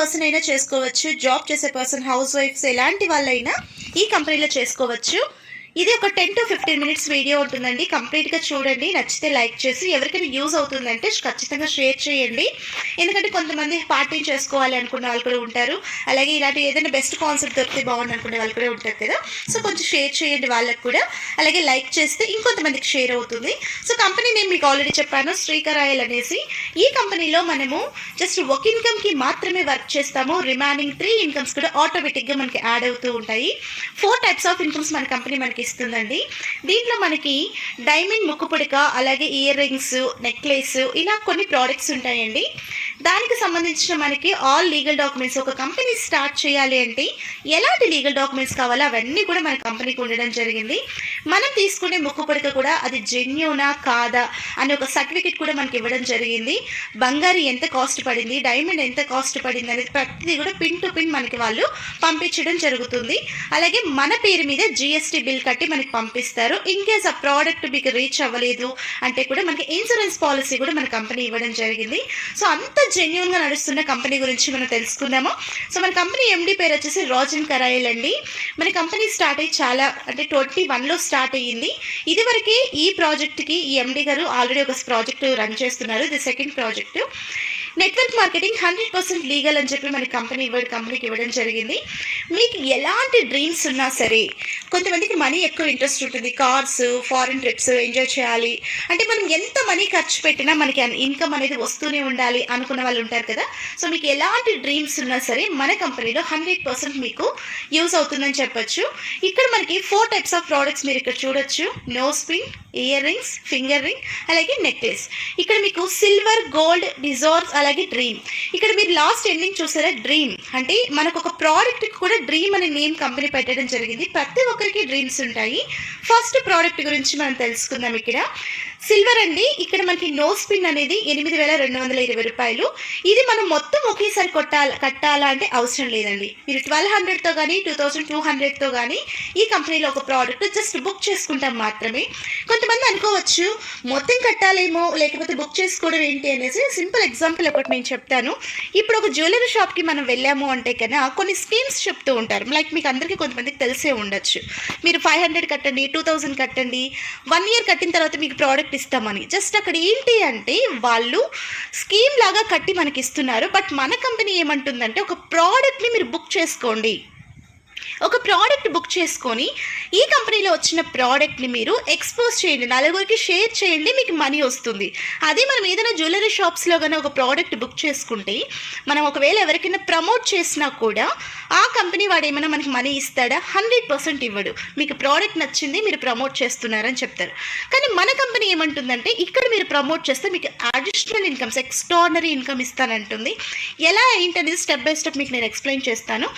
Person అయినా చేసుకోవచ్చు, job చేసే పర్సన్, హౌస్ వైఫ్స్ ఎలాంటి వాళ్ళైనా ఈ కంపెనీలో చేసుకోవచ్చు. ఇది ఒక 10 to 15 మినిట్స్ వీడియో ఉంటుందండి. కంప్లీట్గా చూడండి, నచ్చితే లైక్ చేసి ఎవరికైనా యూజ్ అవుతుందంటే ఖచ్చితంగా షేర్ చేయండి. ఎందుకంటే కొంతమంది పార్టీ చేసుకోవాలి అనుకునే వాళ్ళు కూడా ఉంటారు, అలాగే ఇలాంటి ఏదైనా బెస్ట్ కాన్సెప్ట్ దొరికితే బాగుంది అనుకునే వాళ్ళు కూడా ఉంటారు కదా. సో కొంచెం షేర్ చేయండి వాళ్ళకు కూడా, అలాగే లైక్ చేస్తే ఇంకొంతమందికి షేర్ అవుతుంది. సో కంపెనీ నేను మీకు ఆల్రెడీ చెప్పాను, శ్రీకర్ ఆయిల్ అనేసి. ఈ కంపెనీలో మనము జస్ట్ ఒక ఇన్కమ్కి మాత్రమే వర్క్ చేస్తాము. రిమైనింగ్ 3 ఇన్కమ్స్ కూడా ఆటోమేటిక్గా మనకి యాడ్ అవుతూ ఉంటాయి. 4 టైప్స్ ఆఫ్ ఇన్కమ్స్ మన కంపెనీ మనకి ఇస్తుందండి. దీంట్లో మనకి డైమండ్ ముక్కు పుడక, అలాగే ఇయర్ రింగ్స్, నెక్లెస్, ఇలా కొన్ని ప్రోడక్ట్స్ ఉంటాయండి. దానికి సంబంధించిన మనకి ఆల్ లీగల్ డాక్యుమెంట్స్, ఒక కంపెనీ స్టార్ట్ చేయాలి అంటే ఎలాంటి లీగల్ డాక్యుమెంట్స్ కావాలో అవన్నీ కూడా మన కంపెనీకి ఉండడం జరిగింది. మనం తీసుకునే ముక్కు పుడక కూడా అది జెన్యూనా కాదా అని ఒక సర్టిఫికెట్ కూడా మనకి ఇవ్వడం జరిగింది. బంగారు ఎంత కాస్ట్ పడింది, డైమండ్ ఎంత కాస్ట్ పడింది అనేది ప్రతిదీ కూడా పిన్ టు పిన్ మనకి వాళ్ళు పంపించడం జరుగుతుంది. అలాగే మన పేరు మీద GST బిల్ కట్టి మనకి పంపిస్తారు. ఇన్ కేస్ ఆ ప్రోడక్ట్ మీకు రీచ్ అవ్వలేదు అంటే కూడా మనకి ఇన్సూరెన్స్ పాలసీ కూడా మన కంపెనీ ఇవ్వడం జరిగింది. సో అంత జెన్యూన్గా నడుస్తున్న కంపెనీ గురించి మనం తెలుసుకుందాము. సో మన కంపెనీ MD పేరు వచ్చేసి రాజన్ కరాయిల్ అండి. మన కంపెనీ స్టార్ట్ అయ్యి చాలా అంటే 21లో స్టార్ట్ అయ్యింది. ఇదివరకే ఈ ప్రాజెక్ట్కి ఈ MD గారు ఆల్రెడీ ఒక ప్రాజెక్ట్ రన్ చేస్తున్నారు. ఇది second project. Network marketing 100% legal అని చెప్పి మన కంపెనీకి ఇవ్వడం జరిగింది. మీకు ఎలాంటి డ్రీమ్స్ ఉన్నా సరే, కొంతమందికి మనీ ఎక్కువ ఇంట్రెస్ట్ ఉంటుంది, కార్స్, ఫారిన్ ట్రిప్స్ ఎంజాయ్ చేయాలి అంటే మనం ఎంత మనీ ఖర్చు పెట్టినా మనకి ఇన్కమ్ అనేది వస్తూనే ఉండాలి అనుకున్న వాళ్ళు ఉంటారు కదా. సో మీకు ఎలాంటి డ్రీమ్స్ ఉన్నా సరే మన కంపెనీలో 100% మీకు యూజ్ అవుతుందని చెప్పొచ్చు. ఇక్కడ మనకి 4 టైప్స్ ఆఫ్ ప్రోడక్ట్స్ మీరు ఇక్కడ చూడొచ్చు. Nose pin, ear rings, finger ring, అలాగే నెక్లెస్. ఇక్కడ మీకు సిల్వర్, గోల్డ్, డిజార్స్, అలాగే డ్రీమ్. ఇక్కడ మీరు లాస్ట్ ఎండింగ్ చూసారా, డ్రీమ్ అంటే మనకు ఒక ప్రోడక్ట్ కూడా డ్రీమ్ అనే నేమ్ కంపెనీ పెట్టడం జరిగింది. ప్రతి ఒక్కరికి డ్రీమ్స్ ఉంటాయి. ఫస్ట్ ప్రోడక్ట్ గురించి మనం తెలుసుకుందాం. ఇక్కడ సిల్వర్ అండి. ఇక్కడ మనకి నోస్ పిన్ అనేది 8,220 రూపాయలు. ఇది మనం మొత్తం ఒకేసారి కట్టాలా అంటే అవసరం లేదండి. మీరు 1,200తో కానీ 2,200తో కానీ ఈ కంపెనీలో ఒక ప్రోడక్ట్ జస్ట్ బుక్ చేసుకుంటాం మాత్రమే. కొంతమంది అనుకోవచ్చు మొత్తం కట్టాలేమో, లేకపోతే బుక్ చేసుకోవడం ఏంటి అనేసి. సింపుల్ ఎగ్జాంపుల్ ఒకటి నేను చెప్తాను. ఇప్పుడు ఒక జ్యువెలరీ షాప్కి మనం వెళ్ళాము అంటే కన్నా కొన్ని స్కీమ్స్ చెప్తూ ఉంటారు. లైక్ మీకు అందరికీ కొంతమందికి తెలిసే ఉండొచ్చు. మీరు 500 కట్టండి, 2,000 కట్టండి, 1 ఇయర్ కట్టిన తర్వాత మీకు ప్రోడక్ట్ ఇస్తామని. జస్ట్ అక్కడ ఏంటి అంటే వాళ్ళు స్కీమ్ లాగా కట్టి మనకి ఇస్తున్నారు. బట్ మన కంపెనీ ఏమంటుందంటే ఒక ప్రోడక్ట్ని మీరు బుక్ చేసుకోండి. ఒక ప్రోడక్ట్ బుక్ చేసుకొని ఈ కంపెనీలో వచ్చిన ప్రోడక్ట్ని మీరు ఎక్స్పోజ్ చేయండి, నలుగురికి షేర్ చేయండి, మీకు మనీ వస్తుంది. అదే మనం ఏదైనా జ్యువెలరీ షాప్స్లో కానీ ఒక ప్రోడక్ట్ బుక్ చేసుకుంటే మనం ఒకవేళ ఎవరికైనా ప్రమోట్ చేసినా కూడా ఆ కంపెనీ వాడు ఏమైనా మనకి మనీ ఇస్తాడా? 100% ఇవ్వడు. మీకు ప్రోడక్ట్ నచ్చింది, మీరు ప్రమోట్ చేస్తున్నారని చెప్తారు. కానీ మన కంపెనీ ఏమంటుందంటే ఇక్కడ మీరు ప్రమోట్ చేస్తే మీకు అడిషనల్ ఇన్కమ్స్, ఎక్స్ట్రాడినరీ ఇన్కమ్ ఇస్తానంటుంది. ఎలా ఏంటనేది స్టెప్ బై స్టెప్ మీకు నేను ఎక్స్ప్లెయిన్ చేస్తాను.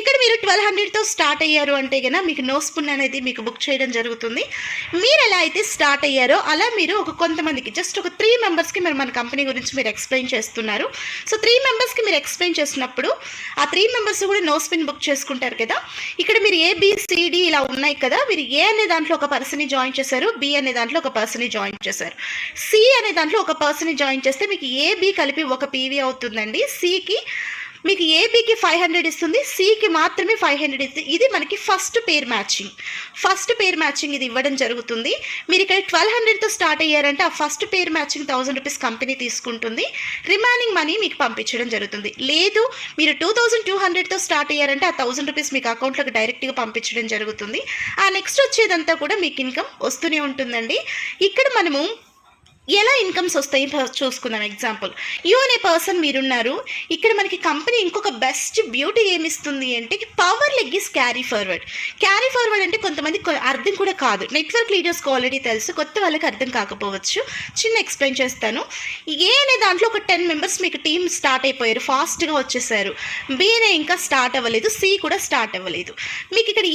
ఇక్కడ మీరు 1,200తో స్టార్ట్ అయ్యారు అంటే కన్నా మీకు నోస్ పిన్ అనేది మీకు బుక్ చేయడం జరుగుతుంది. మీరు ఎలా అయితే స్టార్ట్ అయ్యారో అలా మీరు కొంతమందికి జస్ట్ ఒక 3 మెంబర్స్కి మీరు మన కంపెనీ గురించి మీరు ఎక్స్ప్లెయిన్ చేస్తున్నారు. సో 3 మెంబర్స్కి మీరు ఎక్స్ప్లెయిన్ చేసినప్పుడు ఆ 3 మెంబర్స్ కూడా నోస్ పిన్ బుక్ చేసుకుంటారు కదా. ఇక్కడ మీరు ABCD ఇలా ఉన్నాయి కదా. మీరు A అనే దాంట్లో ఒక పర్సన్ని జాయిన్ చేశారు, B అనే దాంట్లో ఒక పర్సన్ని జాయిన్ చేశారు, C అనే దాంట్లో ఒక పర్సన్ని జాయిన్ చేస్తే మీకు AB కలిపి ఒక PV అవుతుందండి. Cకి మీకు ABకి 500 ఇస్తుంది, Cకి మాత్రమే 500 ఇస్తుంది. ఇది మనకి ఫస్ట్ పేర్ మ్యాచింగ్ ఇది ఇవ్వడం జరుగుతుంది. మీరు ఇక్కడ 1,200తో స్టార్ట్ అయ్యారంటే ఆ ఫస్ట్ పేర్ మ్యాచింగ్ 1,000 రూపీస్ కంపెనీ తీసుకుంటుంది. రిమైనింగ్ మనీ మీకు పంపించడం జరుగుతుంది. లేదు మీరు 2,200తో స్టార్ట్ అయ్యారంటే ఆ 1,000 రూపీస్ మీకు అకౌంట్లోకి డైరెక్ట్గా పంపించడం జరుగుతుంది. ఆ నెక్స్ట్ వచ్చేదంతా కూడా మీకు ఇన్కమ్ వస్తూనే ఉంటుందండి. ఇక్కడ మనము ఎలా ఇన్కమ్స్ వస్తాయి చూసుకుందాం. ఎగ్జాంపుల్ యూ అనే పర్సన్ మీరున్నారు. ఇక్కడ మనకి కంపెనీ ఇంకొక బెస్ట్ బ్యూటీ ఏమిస్తుంది అంటే power leg is carry forward అంటే కొంతమంది అర్థం కూడా కాదు. నెట్వర్క్ లీడర్స్కి ఆల్రెడీ తెలుసు, కొత్త వాళ్ళకి అర్థం కాకపోవచ్చు. చిన్న ఎక్స్ప్లెయిన్ చేస్తాను. ఏ అనే దాంట్లో ఒక 10 మెంబర్స్ మీకు టీమ్ స్టార్ట్ అయిపోయారు, ఫాస్ట్గా వచ్చేసారు. B అనే ఇంకా స్టార్ట్ అవ్వలేదు, C కూడా స్టార్ట్ అవ్వలేదు. మీకు ఇక్కడ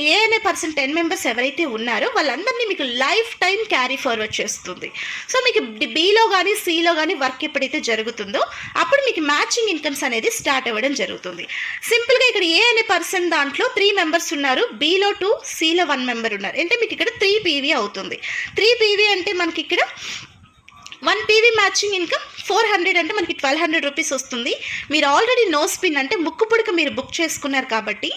ఏ అనే పర్సన్ 10 మెంబర్స్ ఎవరైతే ఉన్నారో వాళ్ళందరినీ మీకు లైఫ్ టైం క్యారీ ఫార్వర్డ్ చేస్తుంది. సో మీకు Bలో కానీ Cలో కానీ వర్క్ ఎప్పుడైతే జరుగుతుందో అప్పుడు మీకు మ్యాచింగ్ ఇన్కమ్స్ అనేది స్టార్ట్ అవ్వడం జరుగుతుంది. సింపుల్గా ఇక్కడ ఏ అనే పర్సన్ దాంట్లో 3 మెంబర్స్ ఉన్నారు, Bలో 2, Cలో 1 మెంబర్ ఉన్నారు. అంటే మీకు ఇక్కడ 3 PV అవుతుంది. 3 PV అంటే మనకి ఇక్కడ 1 PV మ్యాచింగ్ ఇన్కమ్ 400 అంటే మనకి 1200 రూపీస్ వస్తుంది. మీరు ఆల్రెడీ నో స్పిన్ అంటే ముక్కు పుడక మీరు బుక్ చేసుకున్నారు కాబట్టి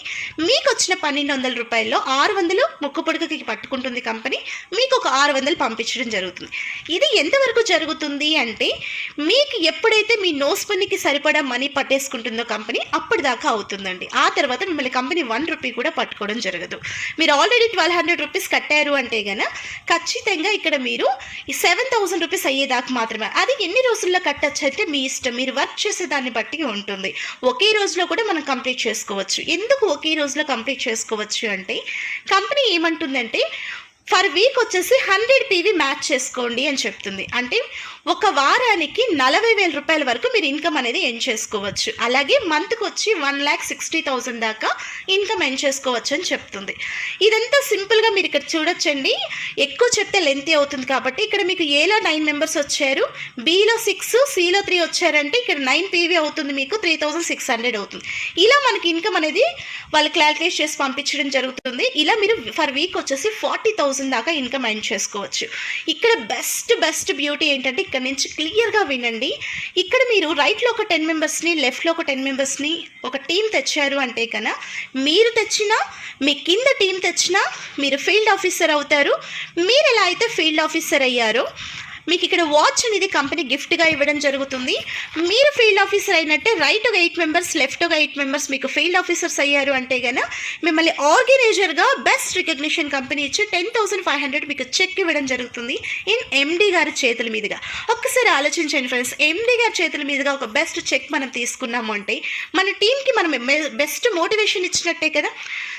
మీకు వచ్చిన 1200 రూపాయల్లో 600 ముక్కు పుడకకి పట్టుకుంటుంది కంపెనీ, మీకు ఒక 600 పంపించడం జరుగుతుంది. ఇది ఎంతవరకు జరుగుతుంది అంటే మీకు ఎప్పుడైతే మీ నో స్పిన్కి సరిపడా మనీ పట్టేసుకుంటుందో కంపెనీ అప్పటిదాకా అవుతుందండి. ఆ తర్వాత మిమ్మల్ని కంపెనీ 1 రూపీ కూడా పట్టుకోవడం జరగదు. మీరు ఆల్రెడీ 1200 రూపీస్ కట్టారు అంటే గన ఖచ్చితంగా ఇక్కడ మీరు 7000 రూపీస్ అయ్యేదాకా మాత్రమే. అది ఎన్ని రోజుల్లో కట్టచ్చు అంటే మీ ఇష్టం, మీరు వర్క్ చేసే దాన్ని బట్టి ఉంటుంది. ఒకే రోజులో కూడా మనం కంప్లీట్ చేసుకోవచ్చు. ఎందుకు ఒకే రోజులో కంప్లీట్ చేసుకోవచ్చు అంటే కంపెనీ ఏమంటుందంటే ఫర్ వీక్ వచ్చేసి 100 PV మ్యాచ్ చేసుకోండి అని చెప్తుంది. అంటే ఒక వారానికి 40,000 రూపాయల వరకు మీరు ఇన్కమ్ అనేది ఎర్న్ చేసుకోవచ్చు. అలాగే మంత్కి వచ్చి 1,60,000 దాకా ఇన్కమ్ ఎర్న్ చేసుకోవచ్చు అని చెప్తుంది. ఇదంతా సింపుల్గా మీరు ఇక్కడ చూడొచ్చండి. ఎక్కువ చెప్తే లెంతీ అవుతుంది కాబట్టి ఇక్కడ మీకు ఏలో 9 మెంబర్స్ వచ్చారు, బీలో 6, సిలో 3 వచ్చారంటే ఇక్కడ 9 PV అవుతుంది, మీకు 3,600 అవుతుంది. ఇలా మనకి ఇన్కమ్ అనేది వాళ్ళు క్యాల్కులేట్ చేసి పంపించడం జరుగుతుంది. ఇలా మీరు ఫర్ వీక్ వచ్చేసి 40,000 దాకా ఇన్కమ్ ఎర్న్ చేసుకోవచ్చు. ఇక్కడ బెస్ట్ బ్యూటీ ఏంటంటే ఇక్కడ నుంచి క్లియర్గా వినండి. ఇక్కడ మీరు రైట్లో ఒక 10 మెంబర్స్ని, లెఫ్ట్లో ఒక 10 మెంబర్స్ని ఒక టీం తెచ్చారు అంటే కన్నా మీరు తెచ్చినా మీ కింద టీం తెచ్చినా మీరు ఫీల్డ్ ఆఫీసర్ అవుతారు. మీరు ఎలా అయితే ఫీల్డ్ ఆఫీసర్ అయ్యారో మీకు ఇక్కడ వాచ్ అనేది కంపెనీ గిఫ్ట్గా ఇవ్వడం జరుగుతుంది. మీరు ఫీల్డ్ ఆఫీసర్ అయినట్టే రైట్ ఒక 8 మెంబర్స్, లెఫ్ట్ ఒక 8 మెంబర్స్ మీకు ఫీల్డ్ ఆఫీసర్స్ అయ్యారు అంటే కన్నా మిమ్మల్ని ఆర్గనైజర్గా బెస్ట్ రికగ్నిషన్ కంపెనీ ఇచ్చి 10,500 మీకు చెక్ ఇవ్వడం జరుగుతుంది ఇన్ ఎండి గారి చేతుల మీదుగా. ఒక్కసారి ఆలోచించండి ఫ్రెండ్స్, ఎండి గారి చేతుల మీదుగా ఒక బెస్ట్ చెక్ మనం తీసుకున్నాము అంటే మన టీంకి మనం బెస్ట్ మోటివేషన్ ఇచ్చినట్టే కదా.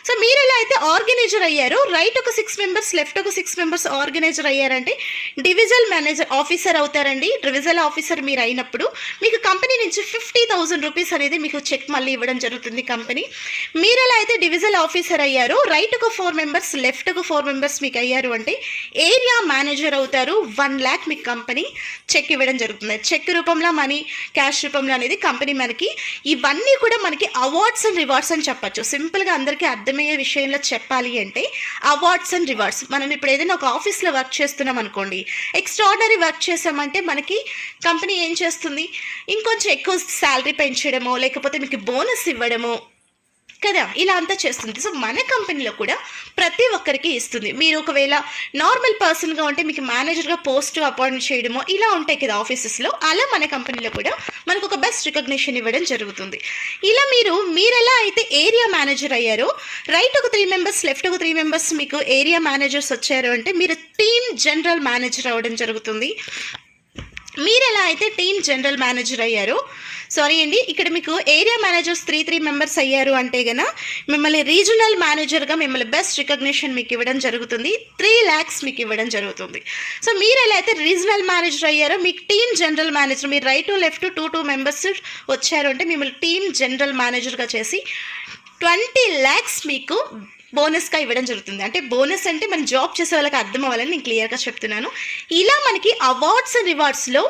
సో మీరు ఎలా అయితే ఆర్గనైజర్ అయ్యారో రైట్ ఒక 6 మెంబర్స్, లెఫ్ట్ ఒక 6 మెంబర్స్ ఆర్గనైజర్ అయ్యారంటే డివిజనల్ మేనేజర్ ఆఫీసర్ అవుతారండి. డివిజనల్ ఆఫీసర్ మీరు అయినప్పుడు మీకు కంపెనీ నుంచి 50,000 రూపీస్ అనేది మీకు చెక్ మళ్ళీ ఇవ్వడం జరుగుతుంది కంపెనీ. మీరు ఎలా అయితే డివిజనల్ ఆఫీసర్ అయ్యారో రైట్ ఒక 4 మెంబర్స్, లెఫ్ట్ ఒక 4 మెంబర్స్ మీకు అయ్యారు అంటే ఏరియా మేనేజర్ అవుతారు. 1 lakh మీకు కంపెనీ చెక్ ఇవ్వడం జరుగుతుంది. చెక్ రూపంలో మనీ, క్యాష్ రూపంలో అనేది కంపెనీ మనకి. ఇవన్నీ కూడా మనకి అవార్డ్స్ అండ్ రివార్డ్స్ అని చెప్పచ్చు. సింపుల్గా అందరికీ అర్థమయ్యే విషయంలో చెప్పాలి అంటే అవార్డ్స్ అండ్ రివార్డ్స్. మనం ఇప్పుడు ఏదైనా ఒక ఆఫీస్లో వర్క్ చేస్తున్నాం అనుకోండి, ఎక్స్ట్రాడినరీ వర్క్ చేసామంటే మనకి కంపెనీ ఏం చేస్తుంది, ఇంకొంచెం ఎక్కువ శాలరీ పెంచడమో లేకపోతే మీకు బోనస్ ఇవ్వడమో కదా, ఇలా అంతా చేస్తుంది. సో మన కంపెనీలో కూడా ప్రతి ఒక్కరికి ఇస్తుంది. మీరు ఒకవేళ నార్మల్ పర్సన్గా ఉంటే మీకు మేనేజర్గా పోస్ట్ అపాయింట్ చేయడమో ఇలా ఉంటాయి కదా ఆఫీసెస్లో, అలా మన కంపెనీలో కూడా మనకు ఒక బెస్ట్ రికగ్నిషన్ ఇవ్వడం జరుగుతుంది. ఇలా మీరు ఎలా అయితే ఏరియా మేనేజర్ అయ్యారో రైట్ ఒక 3 మెంబర్స్, లెఫ్ట్ ఒక 3 మెంబర్స్ మీకు ఏరియా మేనేజర్స్ వచ్చారు అంటే మీరు టీమ్ జనరల్ మేనేజర్ అవ్వడం జరుగుతుంది. మీరు ఎలా అయితే టీమ్ జనరల్ మేనేజర్ అయ్యారో ఇక్కడ మీకు ఏరియా మేనేజర్స్ 3 మెంబర్స్ అయ్యారు అంటే గన మిమ్మల్ని రీజనల్ మేనేజర్గా మిమ్మల్ని బెస్ట్ రికగ్నిషన్ మీకు ఇవ్వడం జరుగుతుంది. 3 lakhs మీకు ఇవ్వడం జరుగుతుంది. సో మీరు ఎలా అయితే రీజనల్ మేనేజర్ అయ్యారో మీకు టీమ్ జనరల్ మేనేజర్, మీరు రైట్ లెఫ్ట్ 2 మెంబర్స్ వచ్చారు అంటే మిమ్మల్ని టీమ్ జనరల్ మేనేజర్గా చేసి 20 lakhs మీకు బోనస్గా ఇవ్వడం జరుగుతుంది. అంటే బోనస్ అంటే మనం జాబ్ చేసే వాళ్ళకి అర్థం అవ్వాలని నేను క్లియర్గా చెప్తున్నాను. ఇలా మనకి అవార్డ్స్ అండ్ రివార్డ్స్లో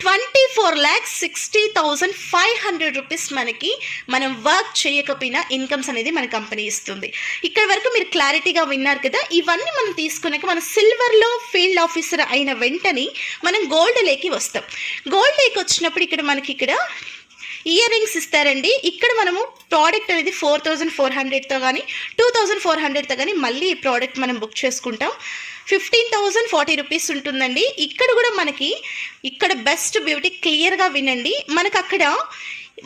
24,60,500 రూపీస్ మనకి మనం వర్క్ చేయకపోయినా ఇన్కమ్స్ అనేది మన కంపెనీ ఇస్తుంది. ఇక్కడ వరకు మీరు క్లారిటీగా విన్నారు కదా. ఇవన్నీ మనం తీసుకున్నాక మనం సిల్వర్లో ఫీల్డ్ ఆఫీసర్ అయిన వెంటనే మనం గోల్డ్ లేకి వస్తాం. గోల్డ్ లేకి వచ్చినప్పుడు ఇక్కడ మనకి ఇక్కడ ఇయర్ రింగ్స్ ఇస్తారండి. ఇక్కడ మనము ప్రోడక్ట్ అనేది 4,400తో కానీ 2,400తో కానీ మళ్ళీ ఈ ప్రోడక్ట్ మనం బుక్ చేసుకుంటాం. 15,040 రూపీస్ ఉంటుందండి. ఇక్కడ కూడా మనకి ఇక్కడ బెస్ట్ బ్యూటీ క్లియర్గా వినండి.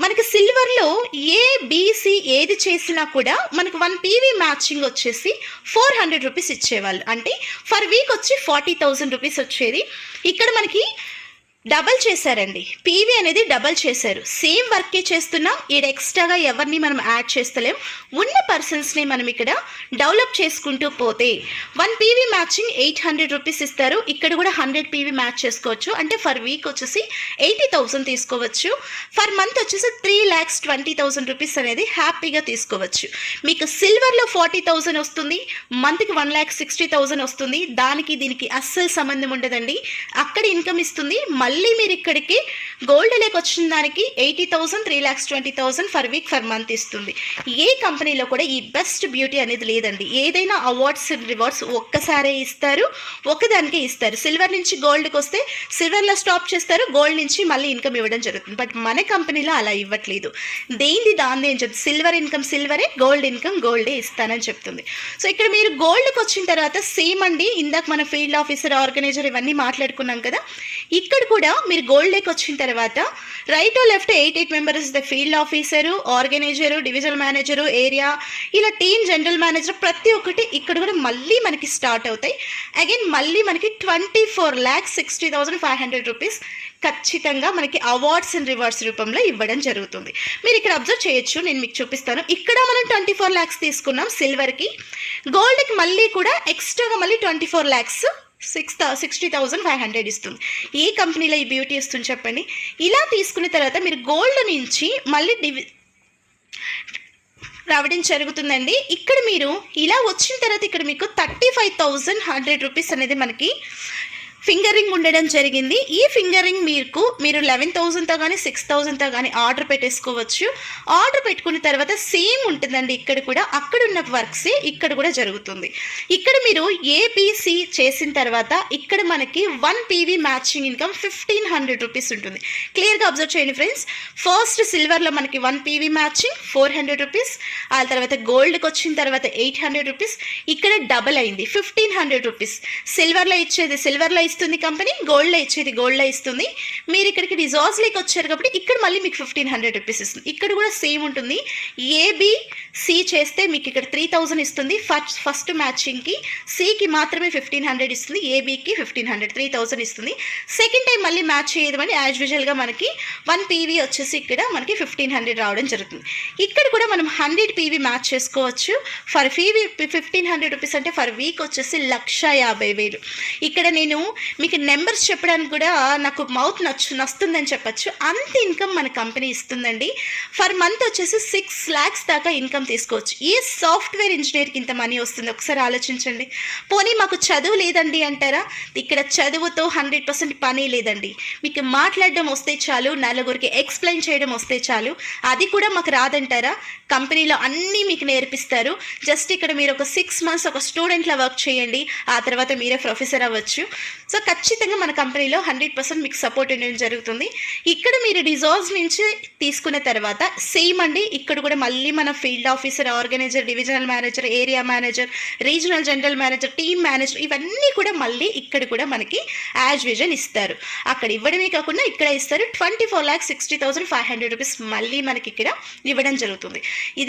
మనకి సిల్వర్లో ఏబిసి ఏది చేసినా కూడా మనకు 1 PV మ్యాచింగ్ వచ్చేసి 400 రూపీస్ ఇచ్చేవాళ్ళు. అంటే ఫర్ వీక్ వచ్చి 40,000 రూపీస్ వచ్చేది. ఇక్కడ మనకి డబల్ చేశారండి, పీవీ అనేది డబల్ చేశారు. సేమ్ వర్కే చేస్తున్నాం, ఇక్కడ ఎక్స్ట్రాగా ఎవరిని మనం యాడ్ చేస్తలేం. ఉన్న పర్సన్స్ని మనం ఇక్కడ డెవలప్ చేసుకుంటూ పోతే 1 PV మ్యాచింగ్ 800 రూపీస్ ఇస్తారు. ఇక్కడ కూడా 100 PV మ్యాచ్ చేసుకోవచ్చు. అంటే ఫర్ వీక్ వచ్చేసి 80,000 తీసుకోవచ్చు. ఫర్ మంత్ వచ్చేసి 3,20,000 రూపీస్ అనేది హ్యాపీగా తీసుకోవచ్చు. మీకు సిల్వర్లో 40,000 వస్తుంది, మంత్కి 1,60,000 వస్తుంది. దానికి దీనికి అస్సలు సంబంధం ఉండదండి. అక్కడ ఇన్కమ్ ఇస్తుంది, మళ్ళీ మళ్ళీ మీరు ఇక్కడికి గోల్డ్ లేక వచ్చిన దానికి 80,000 3,20,000 ఫర్ వీక్ ఫర్ మంత్ ఇస్తుంది. ఏ కంపెనీలో కూడా ఈ బెస్ట్ బ్యూటీ అనేది లేదండి. ఏదైనా అవార్డ్స్ రివార్డ్స్ ఒక్కసారే ఇస్తారు, ఒకదానికే ఇస్తారు. సిల్వర్ నుంచి గోల్డ్కి వస్తే సిల్వర్లో స్టాప్ చేస్తారు, గోల్డ్ నుంచి మళ్ళీ ఇన్కమ్ ఇవ్వడం జరుగుతుంది. బట్ మన కంపెనీలో అలా ఇవ్వట్లేదు. దేనిది దాన్ని అని చెప్తుంది. సిల్వర్ ఇన్కమ్ సిల్వరే, గోల్డ్ ఇన్కమ్ గోల్డే ఇస్తానని చెప్తుంది. సో ఇక్కడ మీరు గోల్డ్కి వచ్చిన తర్వాత సేమ్ అండి, ఇందాక మన ఫీల్డ్ ఆఫీసర్, ఆర్గనైజర్ ఇవన్నీ మాట్లాడుకున్నాం కదా. ఇక్కడ కూడా మీరు గోల్డ్కి వచ్చిన తర్వాత right left 8 members the field officer, organiser, divisional manager, area, ఇలా టీమ్ జనరల్ మేనేజర్ ప్రతి ఒక్కటి ఇక్కడ కూడా మళ్ళీ మనకి స్టార్ట్ అవుతాయి. అగైన్ మళ్ళీ మనకి 24,60,500 రూపీస్ ఖచ్చితంగా మనకి అవార్డ్స్ అండ్ రివార్డ్స్ రూపంలో ఇవ్వడం జరుగుతుంది. మీరు ఇక్కడ అబ్జర్వ్ చేయొచ్చు, నేను మీకు చూపిస్తాను. ఇక్కడ మనం 24 lakhs తీసుకున్నాం సిల్వర్కి, గోల్డ్కి మళ్ళీ కూడా ఎక్స్ట్రాగా మళ్ళీ 24 lakhs 60,500 ఇస్తుంది. ఏ కంపెనీలో ఈ బ్యూటీ ఇస్తుంది చెప్పండి? ఇలా తీసుకున్న తర్వాత మీరు గోల్డ్ నుంచి మళ్ళీ రావడం జరుగుతుందండి. ఇక్కడ మీరు ఇలా వచ్చిన తర్వాత ఇక్కడ మీకు 35,100 రూపీస్ అనేది మనకి ఫింగర్ రింగ్ ఉండడం జరిగింది. ఈ ఫింగర్ రింగ్ మీరు 11,000తో కానీ 6,000తో కానీ ఆర్డర్ పెట్టేసుకోవచ్చు. ఆర్డర్ పెట్టుకున్న తర్వాత సేమ్ ఉంటుందండి. ఇక్కడ కూడా అక్కడ ఉన్న వర్క్సే ఇక్కడ కూడా జరుగుతుంది. ఇక్కడ మీరు ఏబిసి చేసిన తర్వాత ఇక్కడ మనకి 1 PV మ్యాచింగ్ ఇన్కమ్ 1,500 రూపీస్ ఉంటుంది. క్లియర్గా అబ్జర్వ్ చేయండి ఫ్రెండ్స్. ఫస్ట్ సిల్వర్లో మనకి 1 PV మ్యాచింగ్ 400 రూపీస్, ఆ తర్వాత గోల్డ్కి వచ్చిన తర్వాత 800 రూపీస్, ఇక్కడ డబల్ అయింది 1,500 రూపీస్. సిల్వర్లో ఇచ్చేది సిల్వర్లో ఇస్తుంది కంపెనీ, గోల్డ్లో ఇచ్చేది గోల్డ్లో ఇస్తుంది. మీరు ఇక్కడికి రిజార్ట్స్లోకి వచ్చారు కాబట్టి ఇక్కడ మళ్ళీ మీకు 1,500 రూపీస్ ఇస్తుంది. ఇక్కడ కూడా సేమ్ ఉంటుంది. ఏబిసి చేస్తే మీకు ఇక్కడ 3,000 ఇస్తుంది ఫస్ట్ మ్యాచింగ్కి, సికి మాత్రమే 1,500 ఇస్తుంది, ఏబికి 1,500 3,000 ఇస్తుంది. సెకండ్ టైం మళ్ళీ మ్యాచ్ చేయదమని యాజ్ యూజువల్గా మనకి 1 PV వచ్చేసి ఇక్కడ మనకి 1,500 రావడం జరుగుతుంది. ఇక్కడ కూడా మనం 100 PV మ్యాచ్ చేసుకోవచ్చు. ఫర్ PV 1,500 రూపీస్ అంటే ఫర్ వీక్ వచ్చేసి 1,50,000. ఇక్కడ నేను మీకు నెంబర్స్ చెప్పడానికి కూడా నాకు మౌత్ నస్తుందని చెప్పచ్చు. అంత ఇన్కమ్ మన కంపెనీ ఇస్తుందండి. ఫర్ మంత్ వచ్చేసి 6 lakhs దాకా ఇన్కమ్ తీసుకోవచ్చు. ఏ సాఫ్ట్వేర్ ఇంజనీర్కి ఇంత మనీ వస్తుంది ఒకసారి ఆలోచించండి. పోనీ మాకు చదువు లేదండి అంటారా? ఇక్కడ చదువుతో 100% పని లేదండి. మీకు మాట్లాడడం వస్తే చాలు, నలుగురికి ఎక్స్ప్లెయిన్ చేయడం వస్తే చాలు. అది కూడా మాకు రాదంటారా? కంపెనీలో అన్నీ మీకు నేర్పిస్తారు. జస్ట్ ఇక్కడ మీరు ఒక 6 months ఒక స్టూడెంట్లా వర్క్ చేయండి, ఆ తర్వాత మీరే ప్రొఫెసర్ అవ్వచ్చు. సో ఖచ్చితంగా మన కంపెనీలో 100% మీకు సపోర్ట్ ఉండడం జరుగుతుంది. ఇక్కడ మీరు రిజార్ట్స్ నుంచి తీసుకున్న తర్వాత సేమ్ అండి, ఇక్కడ కూడా మళ్ళీ మన field officer, organiser, divisional manager, area manager, regional general manager, team manager ఇవన్నీ కూడా మళ్ళీ ఇక్కడ కూడా మనకి యాజ్ విజన్ ఇస్తారు. అక్కడ ఇవ్వడమే కాకుండా ఇక్కడ ఇస్తారు. 24,60,500 రూపీస్ మళ్ళీ మనకి ఇక్కడ ఇవ్వడం జరుగుతుంది.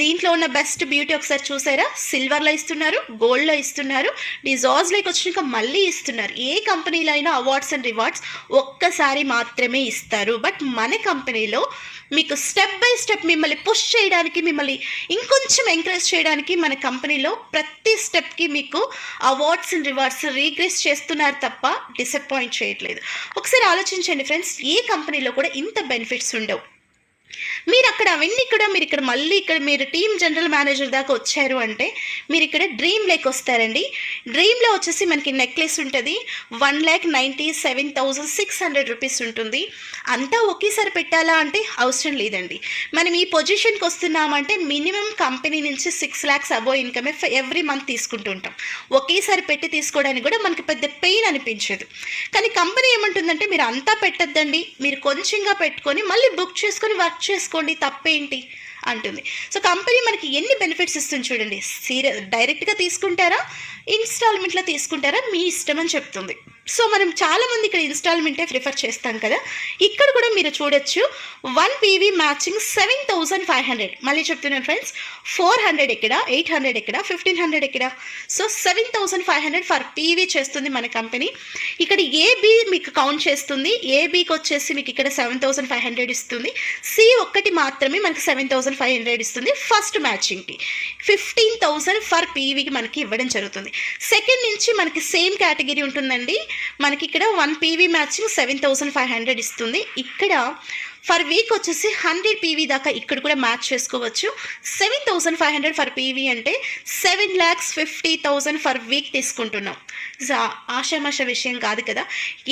దీంట్లో ఉన్న బెస్ట్ బ్యూటీ ఒకసారి చూసారా? సిల్వర్లో ఇస్తున్నారు, గోల్డ్లో ఇస్తున్నారు, రిజార్ట్స్లోకి వచ్చినాక మళ్ళీ ఇస్తున్నారు. ఏ కంపెనీలో అయినా అవార్డ్స్ అండ్ రివార్డ్స్ ఒక్కసారి మాత్రమే ఇస్తారు. బట్ మన కంపెనీలో మీకు స్టెప్ బై స్టెప్ మిమ్మల్ని పుష్ చేయడానికి, మిమ్మల్ని ఇంకొంచెం ఎంకరేజ్ చేయడానికి మన కంపెనీలో ప్రతి స్టెప్కి మీకు అవార్డ్స్ అండ్ రివార్డ్స్ రీగ్రెస్ చేస్తున్నారు తప్ప డిసప్పాయింట్ చేయట్లేదు. ఒకసారి ఆలోచించండి ఫ్రెండ్స్, ఏ కంపెనీలో కూడా ఇంత బెనిఫిట్స్ ఉండవు. మీరు అక్కడ అవన్నీ కూడా మీరు ఇక్కడ మళ్ళీ ఇక్కడ మీరు టీమ్ జనరల్ మేనేజర్ దాకా వచ్చారు అంటే మీరు ఇక్కడ డ్రీమ్ లేక్ వస్తారండి. డ్రీమ్లో వచ్చేసి మనకి నెక్లెస్ ఉంటుంది, 1,97,600 రూపీస్ ఉంటుంది. అంతా ఒకేసారి పెట్టాలా అంటే అవసరం లేదండి. మనం ఈ పొజిషన్కి వస్తున్నామంటే మినిమం కంపెనీ నుంచి 6 lakhs అబోవ్ ఇన్కమే ఎవ్రీ మంత్ తీసుకుంటూ ఉంటాం. ఒకేసారి పెట్టి తీసుకోవడానికి కూడా మనకి పెద్ద పెయిన్ అనిపించదు. కానీ కంపెనీ ఏమంటుందంటే మీరు అంతా పెట్టద్దండి, మీరు కొంచెంగా పెట్టుకొని మళ్ళీ బుక్ చేసుకొని వర్క్ చేసుకోండి, తప్పేంటి అంటుంది. సో కంపెనీ మనకి ఎన్ని బెనిఫిట్స్ ఇస్తుంది చూడండి. డైరెక్ట్గా తీసుకుంటారా, ఇన్స్టాల్మెంట్లో తీసుకుంటారా, మీ ఇష్టం అని చెప్తుంది. సో మనం చాలామంది ఇక్కడ ఇన్స్టాల్మెంటే ప్రిఫర్ చేస్తాం కదా. ఇక్కడ కూడా మీరు చూడొచ్చు 1 PV మ్యాచింగ్ 7,500. మళ్ళీ చెప్తున్నాను ఫ్రెండ్స్, 400 ఇక్కడ, 800 ఇక్కడ, 1,500 ఇక్కడ. సో 7,500 ఫర్ PV చేస్తుంది మన కంపెనీ. ఇక్కడ ఏబి మీకు కౌంట్ చేస్తుంది. ఏబికి వచ్చేసి మీకు ఇక్కడ 7,500 ఇస్తుంది. సి ఒక్కటి మాత్రమే మనకి 7,500 ఇస్తుంది. ఫస్ట్ మ్యాచింగ్కి 15,000 ఫర్ PVకి మనకి ఇవ్వడం జరుగుతుంది. సెకండ్ నుంచి మనకి సేమ్ కేటగిరీ ఉంటుందండి. మనకి ఇక్కడ 1 PV మ్యాచింగ్ 7,500 ఇస్తుంది. ఇక్కడ ఫర్ వీక్ వచ్చేసి 100 పీవీ దాకా ఇక్కడ కూడా మ్యాచ్ చేసుకోవచ్చు. 7,500 ఫర్ పీవీ అంటే 7,50,000 ఫర్ వీక్ తీసుకుంటున్నాం. ఆషామాష విషయం కాదు కదా.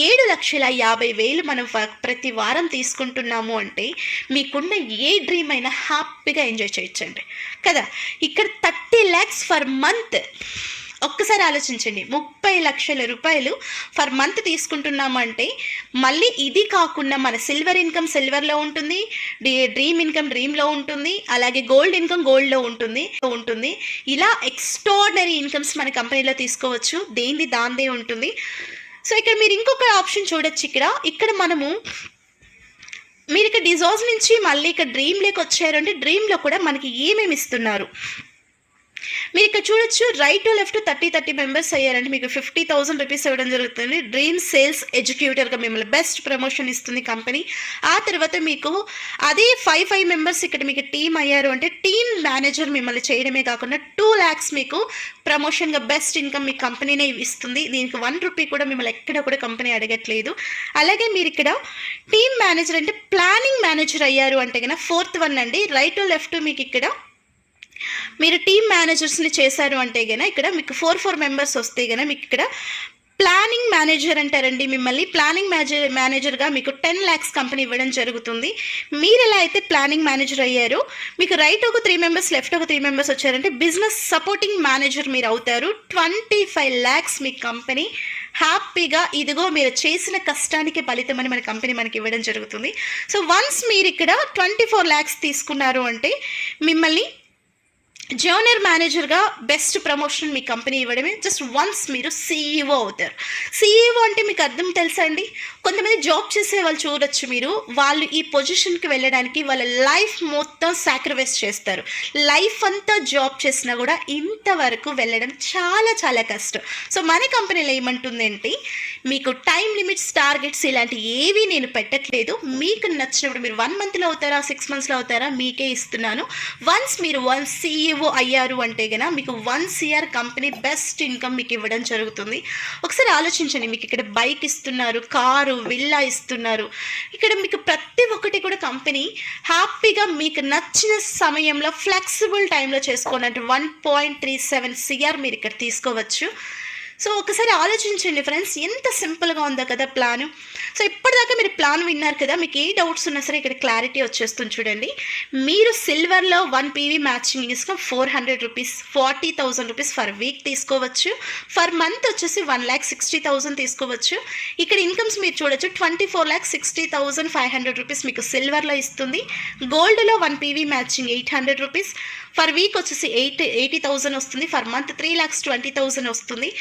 7,50,000 మనం ప్రతి వారం తీసుకుంటున్నాము అంటే మీకున్న ఏ డ్రీమ్ అయినా హ్యాపీగా ఎంజాయ్ చేయొచ్చండి కదా. ఇక్కడ 30 lakhs ఫర్ మంత్. ఒక్కసారి ఆలోచించండి, 30 లక్షల రూపాయలు ఫర్ మంత్ తీసుకుంటున్నాము అంటే మళ్ళీ ఇది కాకుండా మన సిల్వర్ ఇన్కమ్ సిల్వర్లో ఉంటుంది, డ్రీమ్ ఇన్కమ్ డ్రీమ్లో ఉంటుంది, అలాగే గోల్డ్ ఇన్కమ్ గోల్డ్లో ఉంటుంది. ఇలా ఎక్స్ట్రాడినరీ ఇన్కమ్స్ మన కంపెనీలో తీసుకోవచ్చు, దాందే ఉంటుంది. సో ఇక్కడ మీరు ఇంకొక ఆప్షన్ చూడొచ్చు. ఇక్కడ మనము మీరు ఇక్కడ డిజాజ్ నుంచి మళ్ళీ ఇక్కడ డ్రీమ్లోకి వచ్చారు అంటే డ్రీమ్లో కూడా మనకి ఏమేమి ఇస్తున్నారు మీరు ఇక్కడ చూడొచ్చు. రైట్ టు లెఫ్ట్ 30 మెంబర్స్ అయ్యారంటే మీకు 50,000 రూపీస్ ఇవ్వడం జరుగుతుంది. డ్రీమ్ సేల్స్ ఎడ్యుకేటర్గా మిమ్మల్ని బెస్ట్ ప్రమోషన్ ఇస్తుంది కంపెనీ. ఆ తర్వాత మీకు అదే 5 మెంబర్స్ ఇక్కడ మీకు టీమ్ అయ్యారు అంటే టీమ్ మేనేజర్ మిమ్మల్ని చేయడమే కాకుండా 2 lakhs మీకు ప్రమోషన్గా బెస్ట్ ఇన్కమ్ మీ కంపెనీనే ఇస్తుంది. దీనికి 1 రూపీ కూడా మిమ్మల్ని ఎక్కడ కూడా కంపెనీ అడగట్లేదు. అలాగే మీరు ఇక్కడ టీమ్ మేనేజర్ అంటే ప్లానింగ్ మేనేజర్ అయ్యారు అంటే కన్నా 4th వన్ అండి. రైట్ టు లెఫ్ట్ మీకు ఇక్కడ మీరు టీమ్ మేనేజర్స్ని చేశారు అంటే గన ఇక్కడ మీకు 4 మెంబర్స్ వస్తే గన మీకు ఇక్కడ ప్లానింగ్ మేనేజర్ అంటారండి. మిమ్మల్ని ప్లానింగ్ మేనేజర్గా మీకు 10 lakhs కంపెనీ ఇవ్వడం జరుగుతుంది. మీరు ఎలా అయితే ప్లానింగ్ మేనేజర్ అయ్యారో మీకు రైట్ ఒక 3 మెంబర్స్ లెఫ్ట్ ఒక 3 మెంబర్స్ వచ్చారంటే బిజినెస్ సపోర్టింగ్ మేనేజర్ మీరు అవుతారు. 25 lakhs మీ కంపెనీ హ్యాపీగా ఇదిగో మీరు చేసిన కష్టానికి ఫలితం అని మన కంపెనీ మనకి ఇవ్వడం జరుగుతుంది. సో వన్స్ మీరు ఇక్కడ 24 lakhs తీసుకున్నారు అంటే మిమ్మల్ని జూనియర్ మేనేజర్గా బెస్ట్ ప్రమోషన్ మీ కంపెనీ ఇవ్వడమే. జస్ట్ వన్స్ మీరు CEO అవుతారు. CEO అంటే మీకు అర్థం తెలుసా అండి? కొంతమంది జాబ్ చేసే వాళ్ళు చూడొచ్చు మీరు, వాళ్ళు ఈ పొజిషన్కి వెళ్ళడానికి వాళ్ళ లైఫ్ మొత్తం సాక్రిఫైస్ చేస్తారు. లైఫ్ అంతా జాబ్ చేసినా కూడా ఇంతవరకు వెళ్ళడం చాలా చాలా కష్టం. సో మన కంపెనీలో ఏమంటుందంటే మీకు టైం లిమిట్స్ టార్గెట్స్ ఇలాంటి ఏవి నేను పెట్టట్లేదు. మీకు నచ్చినప్పుడు మీరు 1 monthలో అవుతారా 6 monthsలో అవుతారా మీకే ఇస్తున్నాను. వన్స్ మీరు CEO అయ్యారు అంటే గన మీకు 1 CR కంపెనీ బెస్ట్ ఇన్కమ్ మీకు ఇవ్వడం జరుగుతుంది. ఒకసారి ఆలోచించండి, మీకు ఇక్కడ బైక్ ఇస్తున్నారు, కారు, విల్లా ఇస్తున్నారు. ఇక్కడ మీకు ప్రతి ఒక్కటి కూడా కంపెనీ హ్యాపీగా మీకు నచ్చిన సమయంలో ఫ్లెక్సిబుల్ టైంలో చేసుకోవాలంటే 1.37 CR మీరు ఇక్కడ తీసుకోవచ్చు. సో ఒకసారి ఆలోచించండి ఫ్రెండ్స్, ఎంత సింపుల్గా ఉందో కదా ప్లాను. సో ఇప్పటిదాకా మీరు ప్లాన్ విన్నారు కదా, మీకు ఏ డౌట్స్ ఉన్నా సరే ఇక్కడ క్లారిటీ వచ్చేస్తుంది చూడండి. మీరు సిల్వర్లో 1 PV మ్యాచింగ్ ఇసుక 400 రూపీస్ 40,000 రూపీస్ ఫర్ వీక్ తీసుకోవచ్చు. ఫర్ మంత్ వచ్చేసి 1,60,000 తీసుకోవచ్చు. ఇక్కడ ఇన్కమ్స్ మీరు చూడొచ్చు 24,60,500 రూపీస్ మీకు సిల్వర్లో ఇస్తుంది. గోల్డ్లో 1 PV matching 800 rupees for week వచ్చేసి 80,000 వస్తుంది. ఫర్ మంత్ 3,20,000 వస్తుంది.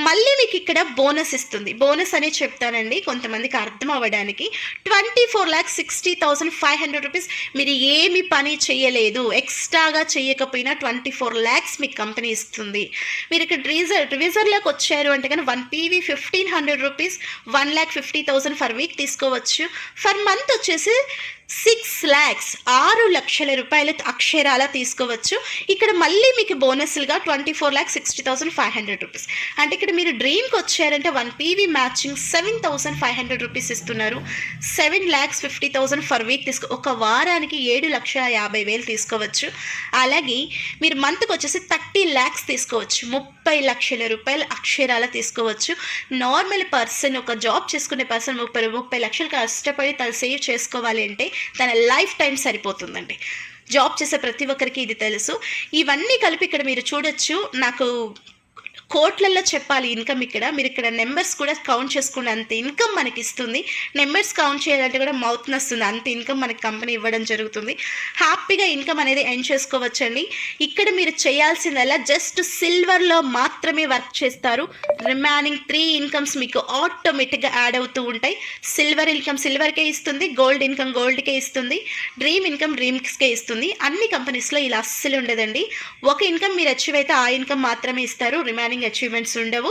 మళ్ళీ మీకు ఇక్కడ బోనస్ ఇస్తుంది. బోనస్ అనే చెప్తానండి కొంతమందికి అర్థం అవ్వడానికి. 24,60,500 రూపీస్ మీరు ఏమి పని చేయలేదు, ఎక్స్ట్రాగా చేయకపోయినా 24 lakhs మీకు కంపెనీ ఇస్తుంది. మీరు ఇక్కడ రివిజర్లోకి వచ్చారు అంటే కానీ 1 PV 1,500 రూపీస్ 1,50,000 ఫర్ వీక్ తీసుకోవచ్చు. ఫర్ మంత్ వచ్చేసి 6 lakhs 6 లక్షల రూపాయలు అక్షరాల తీసుకోవచ్చు. ఇక్కడ మళ్ళీ మీకు బోనస్లుగా 24,60,500 రూపీస్. అంటే ఇక్కడ మీరు డ్రీమ్కి వచ్చారంటే 1 PV మ్యాచింగ్ 7,500 రూపీస్ ఇస్తున్నారు. 7,50,000 ఫర్ వీక్ ఒక వారానికి 7,50,000 తీసుకోవచ్చు. అలాగే మీరు మంత్కి వచ్చేసి 30 lakhs తీసుకోవచ్చు. 30 లక్షల రూపాయలు అక్షరాల తీసుకోవచ్చు. నార్మల్ పర్సన్ ఒక జాబ్ చేసుకునే పర్సన్ 30 లక్షలు కష్టపడి తను సేవ్ చేసుకోవాలి అంటే తన లైఫ్ టైం సరిపోతుందండి. జాబ్ చేసే ప్రతి ఒక్కరికి ఇది తెలుసు. ఇవన్నీ కలిపి ఇక్కడ మీరు చూడొచ్చు. నాకు కోట్లల్లో చెప్పాలి ఇన్కమ్. ఇక్కడ మీరు ఇక్కడ నెంబర్స్ కూడా కౌంట్ చేసుకునే అంత ఇన్కమ్ మనకి ఇస్తుంది. నెంబర్స్ కౌంట్ చేయాలంటే కూడా మౌత్ నొస్తుంది, అంత ఇన్కమ్ మనకి కంపెనీ ఇవ్వడం జరుగుతుంది. హ్యాపీగా ఇన్కమ్ అనేది ఎండ్ చేసుకోవచ్చండి. ఇక్కడ మీరు చేయాల్సిందల్లా జస్ట్ సిల్వర్లో మాత్రమే వర్క్ చేస్తారు. రిమైనింగ్ 3 ఇన్కమ్స్ మీకు ఆటోమేటిక్గా యాడ్ అవుతూ ఉంటాయి. సిల్వర్ ఇన్కమ్ సిల్వర్కే ఇస్తుంది, గోల్డ్ ఇన్కమ్ గోల్డ్కే ఇస్తుంది, డ్రీమ్ ఇన్కమ్ డ్రీమ్స్కే ఇస్తుంది. అన్ని కంపెనీస్లో ఇలా అస్సలు ఉండదండి. ఒక ఇన్కమ్ మీరు అచీవ్ అయితే ఆ ఇన్కమ్ మాత్రమే ఇస్తారు, రిమైనింగ్ అచీవ్మెంట్స్ ఉండవు.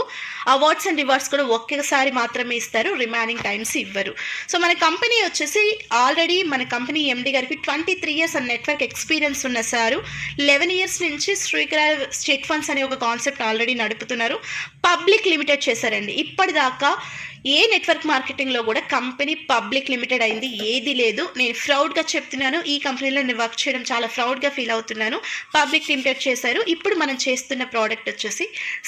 అవార్డ్స్ అండ్ రివార్డ్స్ కూడా ఒకేసారి మాత్రమే ఇస్తారు, రిమైనింగ్ టైమ్స్ ఇవ్వరు. సో మన కంపెనీ వచ్చేసి ఆల్రెడీ మన కంపెనీ MD గారికి 23 years అండ్ నెట్వర్క్ ఎక్స్పీరియన్స్ ఉన్న సారు 11 years నుంచి శ్రీకర స్టేట్ ఫండ్స్ అనే ఒక కాన్సెప్ట్ ఆల్రెడీ నడుపుతున్నారు. పబ్లిక్ లిమిటెడ్ చేశారండి. ఇప్పటిదాకా ఏ నెట్వర్క్ మార్కెటింగ్లో కూడా కంపెనీ పబ్లిక్ లిమిటెడ్ అయింది ఏది లేదు. నేను ప్రౌడ్గా చెప్తున్నాను, ఈ కంపెనీలో నేను వర్క్ చేయడం చాలా ప్రౌడ్గా ఫీల్ అవుతున్నాను. పబ్లిక్ లిమిటెడ్ చేశారు. ఇప్పుడు మనం చేస్తున్న ప్రోడక్ట్ వచ్చేసి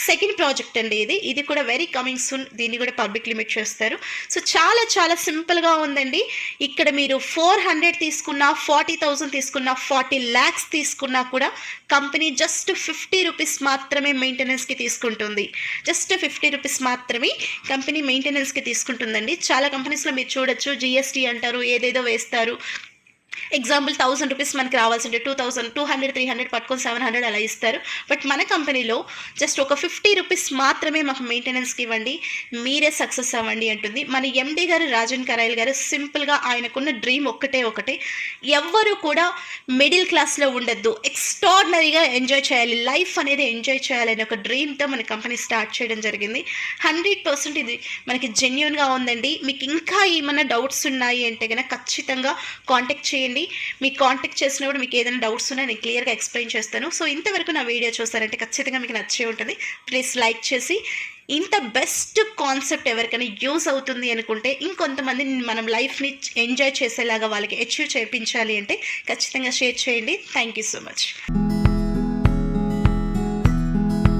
సెకండ్ ప్రాజెక్ట్ అండి. ఇది కూడా వెరీ కమింగ్ సూన్. దీన్ని కూడా పబ్లిక్ లిమిట్ చేస్తారు. సో చాలా చాలా సింపుల్గా ఉందండి. ఇక్కడ మీరు 400 తీసుకున్నా, 40,000 తీసుకున్నా, 40 lakhs తీసుకున్నా కూడా కంపెనీ జస్ట్ 50 రూపీస్ మాత్రమే మెయింటెనెన్స్కి తీసుకుంటుంది. జస్ట్ 50 రూపీస్ మాత్రమే కంపెనీ మెయింటెనెన్స్కి తీసుకుంటుందండి. చాలా కంపెనీస్లో మీరు చూడొచ్చు, జిఎస్టీ అంటారు, ఏదేదో వేస్తారు. ఎగ్జాంపుల్ 1000 రూపీస్ మనకి రావాల్సింటే 2000, 200, 300 పట్టుకొని 700 అలా ఇస్తారు. బట్ మన కంపెనీలో జస్ట్ ఒక 50 రూపీస్ మాత్రమే మాకు మెయింటెనెన్స్కి ఇవ్వండి, మీరే సక్సెస్ అవ్వండి అంటుంది. మన ఎండి గారు రాజన్ కరైల్ గారు సింపుల్గా ఆయనకున్న డ్రీమ్ ఒకటే, ఎవ్వరూ కూడా మిడిల్ క్లాస్లో ఉండొద్దు, ఎక్స్ట్రాడినరీగా ఎంజాయ్ చేయాలి, లైఫ్ అనేది ఎంజాయ్ చేయాలని ఒక డ్రీమ్తో మన కంపెనీ స్టార్ట్ చేయడం జరిగింది. 100% ఇది మనకి జెన్యూన్గా ఉందండి. మీకు ఇంకా ఏమైనా డౌట్స్ ఉన్నాయి అంటే కనుక ఖచ్చితంగా కాంటాక్ట్ చేయండి. మీకు కాంటాక్ట్ చేసినప్పుడు మీకు ఏదైనా డౌట్స్ ఉన్నా నేను క్లియర్గా ఎక్స్ప్లెయిన్ చేస్తాను. సో ఇంతవరకు నా వీడియో చూస్తారంటే ఖచ్చితంగా మీకు నచ్చే ఉంటుంది. ప్లీజ్ లైక్ చేసి, ఇంత బెస్ట్ కాన్సెప్ట్ ఎవరికైనా యూజ్ అవుతుంది అనుకుంటే, ఇంకొంతమంది మనం లైఫ్ని ఎంజాయ్ చేసేలాగా వాళ్ళకి అచీవ్ చేయించాలి అంటే ఖచ్చితంగా షేర్ చేయండి. Thank you so much.